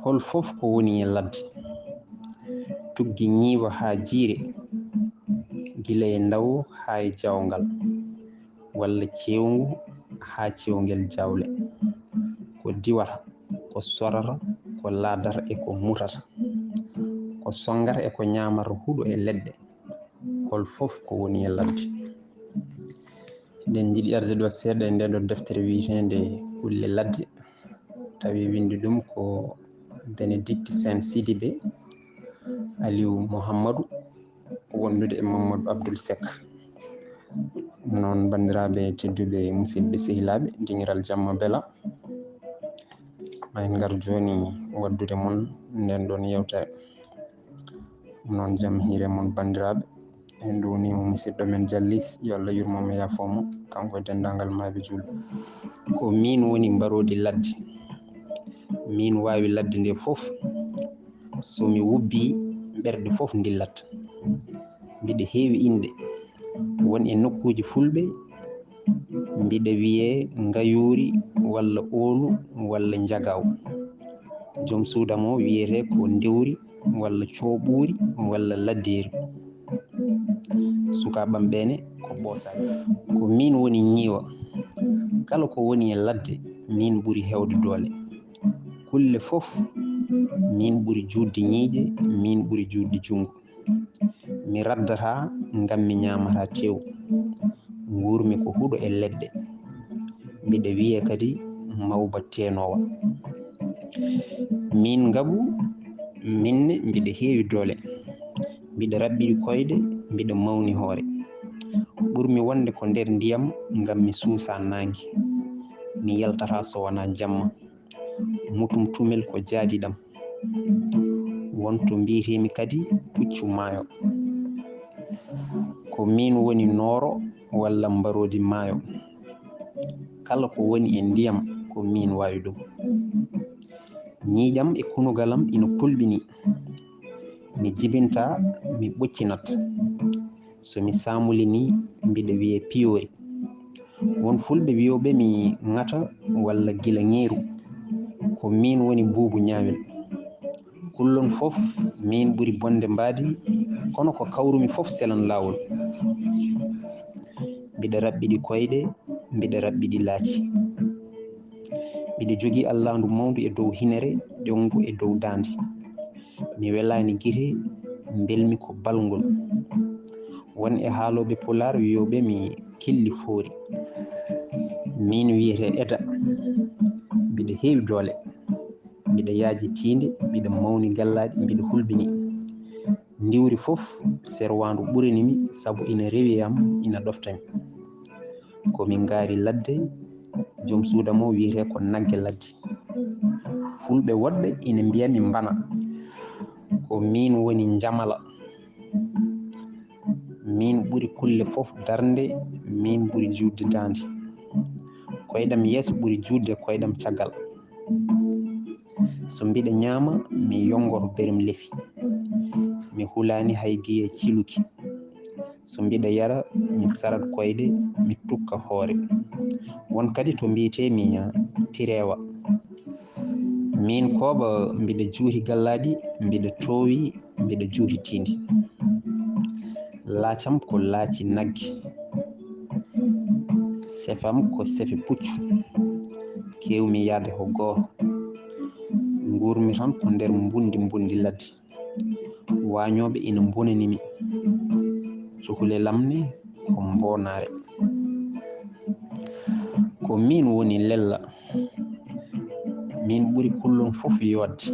hol fof ko woni e ladde tuggi ñiiwa haa jiire gila e ndaw haa e jawngal walla ceewngu haa ceewngel jawle ko diwata ko sorata ko laadata e ko mutata ko songata e ko ñaamata huɗo e leɗɗe hol fof ko woni e ladde eɗen jiɗi arde ɗo seeɗa e ndeɗo deftere wiyeteende kulle ladde tawi windi ɗum ko Benedikt Chen Sidibe Aliwu Muhamadu wondude e Mammadu Abdul Sek noon bandiraɓe tedduɓe musidɓe sehilaɓe Dingiral Jamma Belaa mayen ngar joni waddude mon nden ɗon yewtere noon jaam hiire mon bandiraɓe en ɗownimo musidɗo men jallis yo Allah yurmomo yafomo kanko e dendagal maaɓe julɓe ko min woni mbarodi ladde min wawi ladde nde fof somi wubbi ɓerɗe fof dillat mbiɗa heewi inde won e nokkuji fulɓe mbiɗa wiye ngayuri walla oolu walla jagaw joom suudam o wiyete ko ndewri walla cooɓuri walla laddeeri sukaɓam ɓene ko ɓoosaji ko min woni ñiiwa kala ko woni e ladde min ɓuri hewde doole kulle fof min ɓuri juutde ñiiƴe min ɓuri juutde junngo mi raddata ngam mi ñamata tew nguurmi ko huɗo e leɗɗe mbiɗa wiye kadi mawba tenowa min ngabu minne mbiɗa heewi doole mbiɗa raɓɓiɗi koyɗe mbiɗa mawni hoore ɓurmi wonde ko nder ndiyam ngam mi suusa nangi mi yaltata so wona jamma mutum tumel ko jaadiɗam wonto mbiyetemi kadi puccu maayo ko min woni nooro walla mbarodi maayo kala ko woni e ndiyam ko min wawi ɗum ñiiƴam e kunugalam ina kulɓini mi jibinta mi ɓoccinat somi samulini mbiɗa wiye piyori won fulɓe wiyoɓe mi ŋata walla gila ŋeeru ko min woni buubu ñaawel kullon fof min ɓuri bonde mbaadi kono ko kawrumi fof selan laawol mbiɗa raɓɓiɗi koyɗe mbiɗa raɓɓiɗi laaci mbiɗa jogii allandu mawndu e dow hinere ƴongu e dow daande mi welani gite belmi ko balngol won e haaloɓe pular wiyoɓe mi killi foori min wiyete eda mbiɗa heewi doole mbiɗa yaaji tiinde mbiɗa mawni gallaɗi mbiɗa hulɓini ndiwri fof serwandu ɓuranimi sabu ina rewi am ina ɗoftami komin ngaari ladde joom suudam o wiyete ko nagge ladde fulɓe woɗɓe ina mbiyami mbana ko min woni jamala min ɓuri kulle fof darnde min ɓuri juutde daande koyɗam yeeso ɓuri juutde koyɗam caggal so mbiɗa ñaama mi yongoto berem lefi mi hulani hay giye ciluki so mbiɗa yara mi sarat koyɗe mi tukka hoore won kadi to mbiyetemi tirewa min koɓa mbiɗa juuti gallaɗi mbiɗa toowi mbiɗa juuti tindi laacam ko laaci nagge sefam ko sefe puccu kewmi yaade ko gooto nguurmi tan ko nder mbundi ladde wañoɓe ina bonanimi cuhule lamne ko mbonare ko min woni lella min ɓuri kullon fof yodde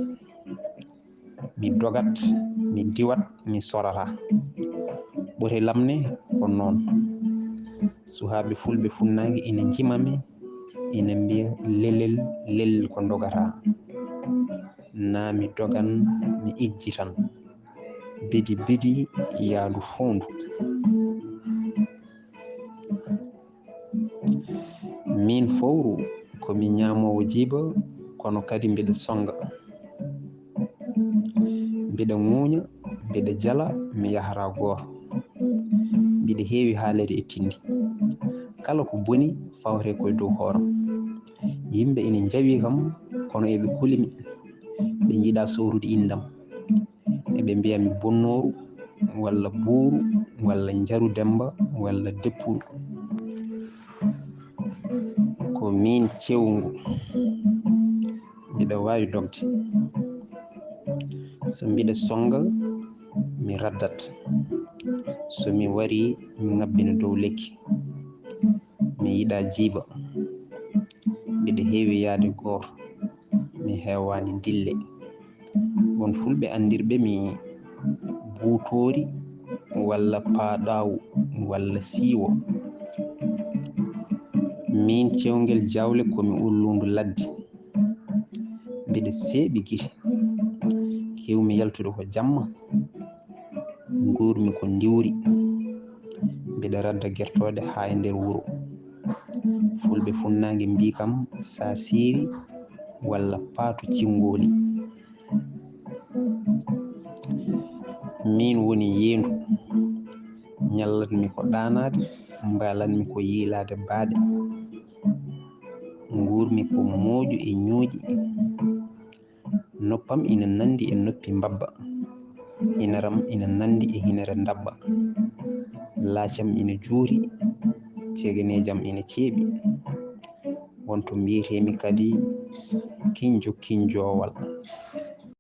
mi dogat mi diwat mi sorata ɓote lamne ko noon suhaaɓe fulɓe funnangue ina jimami ina mbiya lelel ko dogata na mi dogan mi ijji tan bidi yaadu fondu min fowru komi ñamowo jiiba kono kadi mbiɗa songa mbiɗa ŋuuña mbiɗa jala mi yahata gooto mbiɗa heewi haalede e tindi kala ko boni fawre koye dow hooram yimɓe ina jawi kam kono eɓe kulimi ɓe jiiɗa sowrude indam eɓe mbiyami bonnoru walla buuru walla jaru demba walla deppuru. Ko min cewngu mbiɗa wawi dogde, so mbiɗa songa mi raddat, so mi wari mi ngabbina dow lekki, mi yiɗa jiiba, mbiɗa heewi yaade goto, mi hewani dille. Won fulɓe andirɓe mi buutori walla paaɗawu walla siiwo. Min cewngel jawle komi ullundu ladde, mbiɗa seeɓi gite, hewmi yaltude ko jamma, gurmi ko ndiwri, mbiɗa radda gertode ha e nder wuro. Fulɓe funnangue mbi kam sa siiri walla paatu cingoli. Min woni yendu, ñallatmi ko ɗanade, mbalanmi ko yiilade baɗe, gurmi ko mooƴu e ñuuƴi, noppam ina nandi e noppi mbabba, hinaram ina nandi e hinere ndabba, laacam ina juuri, cegenejam ina ceeɓi, wonto mbiyetemi kadi kinjo kinjowal.